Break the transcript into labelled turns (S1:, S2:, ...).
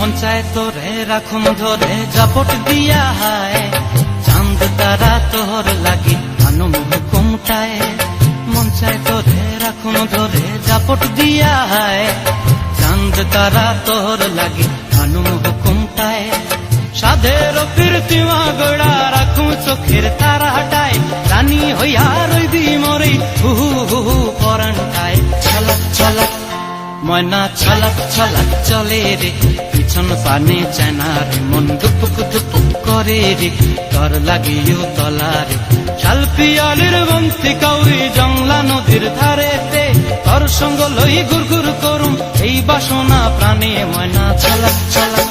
S1: মন চায় তোরে রাখুন ধরে জাপট দিয়া হায়, চাঁদ তারা তোর লাগি আনুম হুকুমটায়। মন চায় তোরে রাখুন ধরে জাপট দিয়া হায়, চাঁদ তারা তোর লাগি আনুম হুকুমটায়। সাধের কীর্তিমা গোড়া রাখুন চোখের তারা হাটায়, রানী হইয়া রইবি মরে হু হু হু পরান্টায়। ছলক ছলক ময়না ছলক ছলক চলে রে, পিছন পানে চেনা রে, মন দুপুক দুপুক করে রে, তর লাগিও তলারে। শাল পিয়ালির বন্তি কাউরি জংলা নদীর ধারেতে, তর সঙ্গ লই গুড় গুড় করুম এই বাসনা প্রাণে। ময়না ছলক ছলক